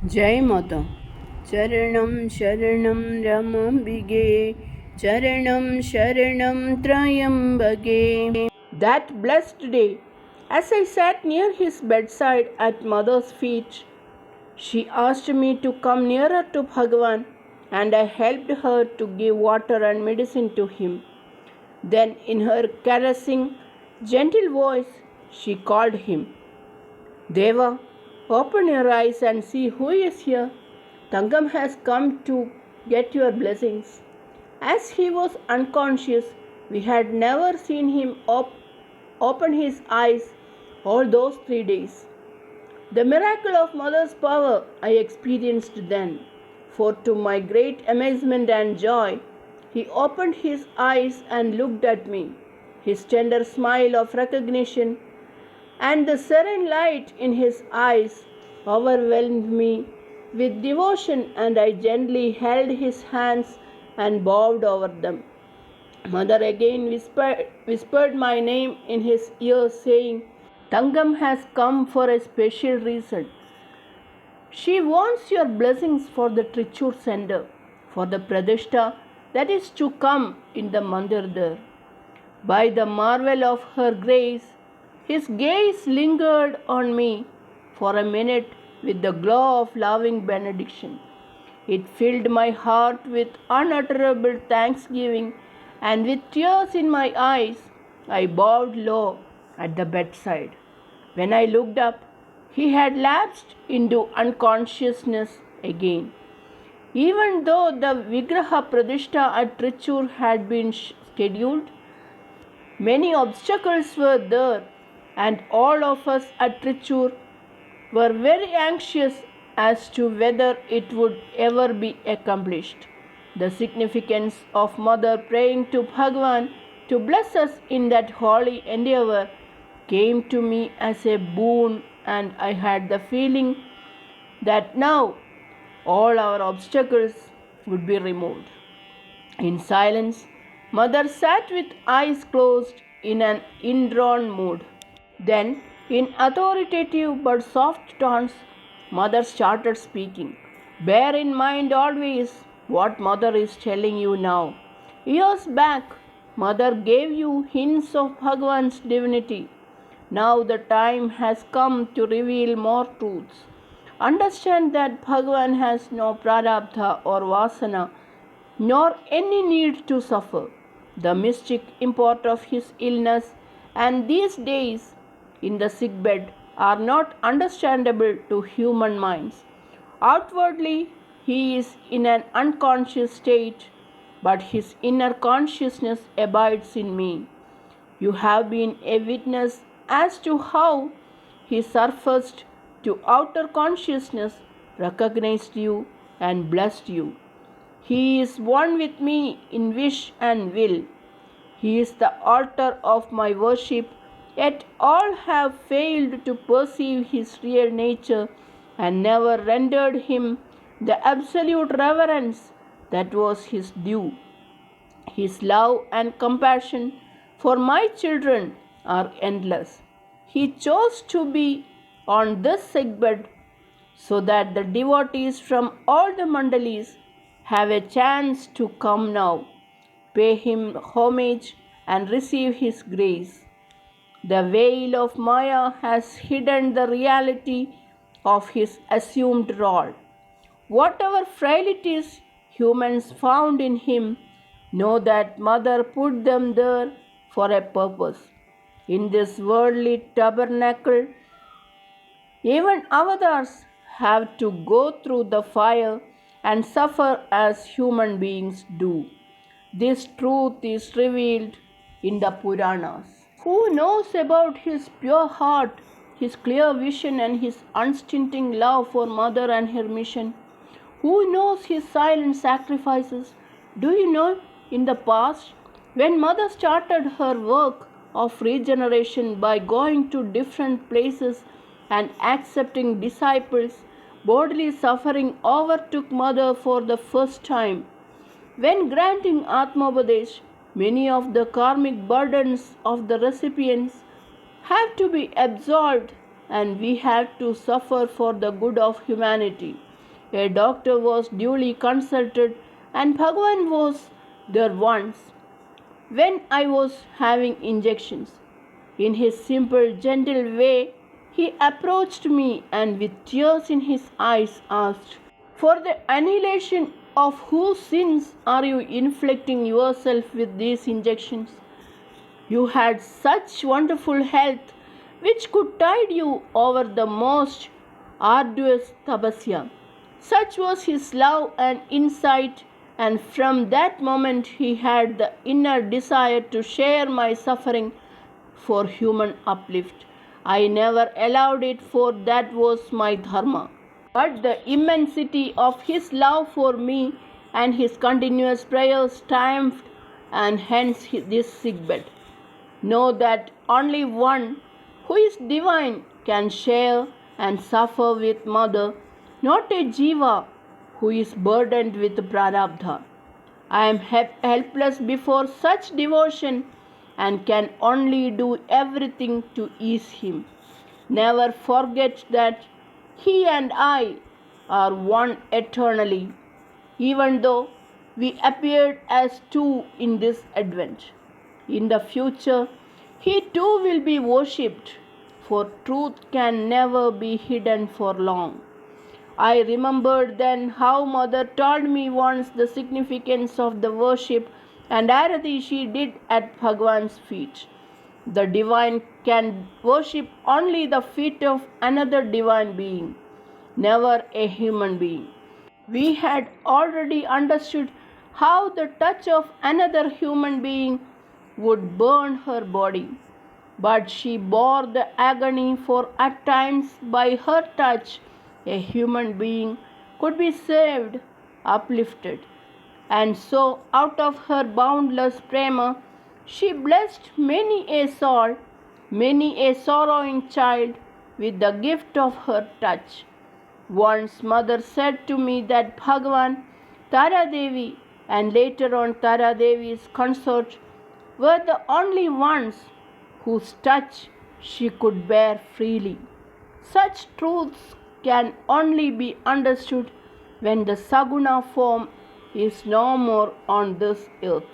Jai Mata. Charanam Sharanam Ramambige. Charanam Sharanam Trayambage. That blessed day, as I sat near his bedside at mother's feet, she asked me to come nearer to Bhagavan, and I helped her to give water and medicine to him. Then, in her caressing, gentle voice, she called him. Deva, open your eyes and see who is here. Tangam has come to get your blessings. As he was unconscious, we had never seen him open his eyes all those 3 days. The miracle of Mother's power I experienced then, for to my great amazement and joy, he opened his eyes and looked at me. His tender smile of recognition and the serene light in his eyes overwhelmed me with devotion, and I gently held his hands and bowed over them. Mother again whispered my name in his ear, saying, Tangam has come for a special reason. She wants your blessings for the Trichur sender, for the Pradishta that is to come in the Mandir there. By the marvel of her grace, his gaze lingered on me for a minute with the glow of loving benediction. It filled my heart with unutterable thanksgiving, and with tears in my eyes, I bowed low at the bedside. When I looked up, he had lapsed into unconsciousness again. Even though the Vigraha Pradishta at Trichur had been scheduled, many obstacles were there, and all of us at Trichur were very anxious as to whether it would ever be accomplished. The significance of Mother praying to Bhagavan to bless us in that holy endeavor came to me as a boon, and I had the feeling that now all our obstacles would be removed. In silence, Mother sat with eyes closed in an indrawn mood. Then, in authoritative but soft tones, Mother started speaking. Bear in mind always what Mother is telling you now. Years back, Mother gave you hints of Bhagavan's divinity. Now the time has come to reveal more truths. Understand that Bhagavan has no prarabdha or vasana, nor any need to suffer. The mystic import of his illness and these days in the sick bed are not understandable to human minds. Outwardly, he is in an unconscious state, but his inner consciousness abides in me. You have been a witness as to how he surfaced to outer consciousness, recognized you, and blessed you. He is one with me in wish and will. He is the altar of my worship, yet all have failed to perceive his real nature and never rendered him the absolute reverence that was his due. His love and compassion for my children are endless. He chose to be on this sickbed so that the devotees from all the mandalis have a chance to come now, pay him homage, and receive his grace. The veil of Maya has hidden the reality of his assumed role. Whatever frailties humans found in him, know that Mother put them there for a purpose. In this worldly tabernacle, even avatars have to go through the fire and suffer as human beings do. This truth is revealed in the Puranas. Who knows about his pure heart, his clear vision, and his unstinting love for Mother and her mission? Who knows his silent sacrifices? Do you know, in the past, when Mother started her work of regeneration by going to different places and accepting disciples, bodily suffering overtook Mother for the first time. When granting Atmopadesh, many of the karmic burdens of the recipients have to be absolved, and we have to suffer for the good of humanity. A doctor was duly consulted, and Bhagwan was there once when I was having injections. In his simple, gentle way, he approached me and with tears in his eyes asked, "For the annihilation of whose sins are you inflicting yourself with these injections? You had such wonderful health which could tide you over the most arduous tapasya." Such was his love and insight, and from that moment he had the inner desire to share my suffering for human uplift. I never allowed it, for that was my dharma. But the immensity of his love for me and his continuous prayers triumphed, and hence this sickbed. Know that only one who is divine can share and suffer with Mother, not a jiva who is burdened with prarabdha. I am helpless before such devotion and can only do everything to ease him. Never forget that he and I are one eternally, even though we appeared as two in this advent. In the future, he too will be worshipped, for truth can never be hidden for long. I remembered then how Mother told me once the significance of the worship and arati she did at Bhagwan's feet. The divine can worship only the feet of another divine being, never a human being. We had already understood how the touch of another human being would burn her body, but she bore the agony, for at times by her touch a human being could be saved, uplifted. And so out of her boundless prema she blessed many a soul, many a sorrowing child with the gift of her touch. Once Mother said to me that Bhagwan, Tara Devi, and later on Tara Devi's consort were the only ones whose touch she could bear freely. Such truths can only be understood when the Saguna form is no more on this earth.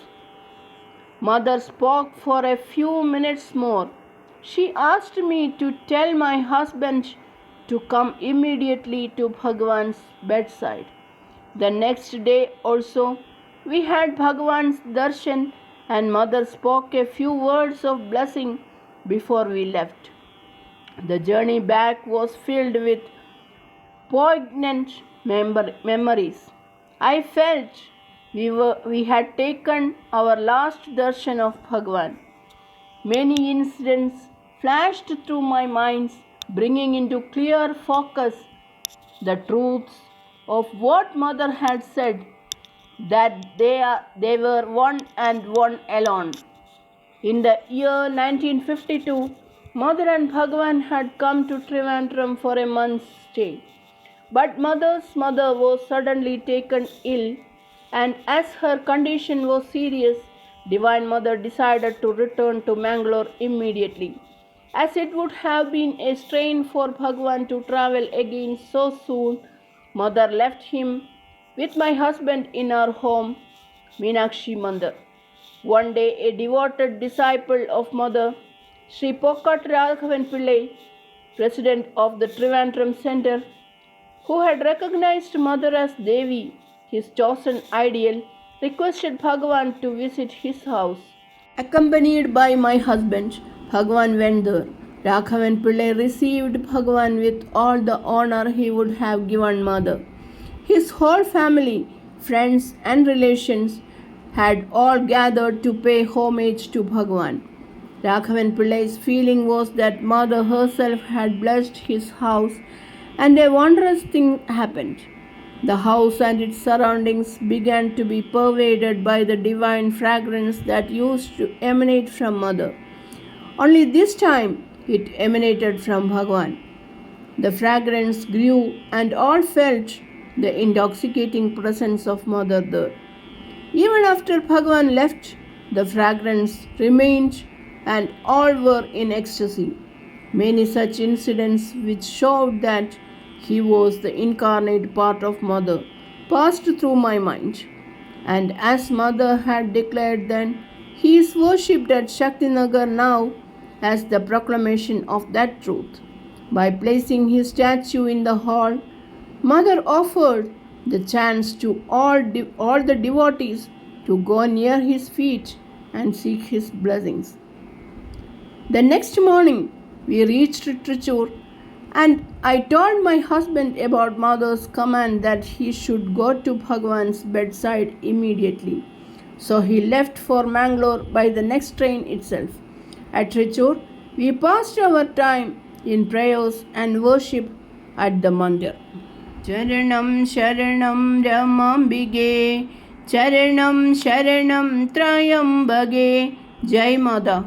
Mother spoke for a few minutes more. She asked me to tell my husband to come immediately to Bhagwan's bedside. The next day also we had Bhagwan's darshan, and Mother spoke a few words of blessing before we left. The journey back was filled with poignant memories. I felt we had taken our last darshan of Bhagwan. Many incidents flashed through my mind, bringing into clear focus the truths of what Mother had said, that they were one and one alone. In the year 1952, Mother and Bhagwan had come to Trivandrum for a month's stay. But Mother's mother was suddenly taken ill, and as her condition was serious, Divine Mother decided to return to Mangalore immediately. As it would have been a strain for Bhagwan to travel again so soon, Mother left him with my husband in our home, Meenakshi Mandir. One day, a devoted disciple of Mother, Sree Pokkat Raghavan Pillai, president of the Trivandrum Center, who had recognized Mother as Devi, his chosen ideal, requested Bhagwan to visit his house. Accompanied by my husband, Bhagwan went there. Raghavan Pillai received Bhagwan with all the honor he would have given Mother. His whole family, friends and relations had all gathered to pay homage to Bhagwan. Raghavan Pillai's feeling was that Mother herself had blessed his house, and a wondrous thing happened. The house and its surroundings began to be pervaded by the divine fragrance that used to emanate from Mother. Only this time it emanated from Bhagwan. The fragrance grew, and all felt the intoxicating presence of Mother there. Even after Bhagwan left, the fragrance remained, and all were in ecstasy. Many such incidents which showed that He was the incarnate part of Mother, passed through my mind. And as Mother had declared then, he is worshipped at Shaktinagar now as the proclamation of that truth. By placing his statue in the hall, Mother offered the chance to all the devotees to go near his feet and seek his blessings. The next morning, we reached Trichur, and I told my husband about Mother's command that he should go to Bhagwan's bedside immediately. So he left for Mangalore by the next train itself. At Trichur, we passed our time in prayers and worship at the Mandir. Charanam Sharanam Ramambige, Charanam Sharanam Trayambage. Jai Mother.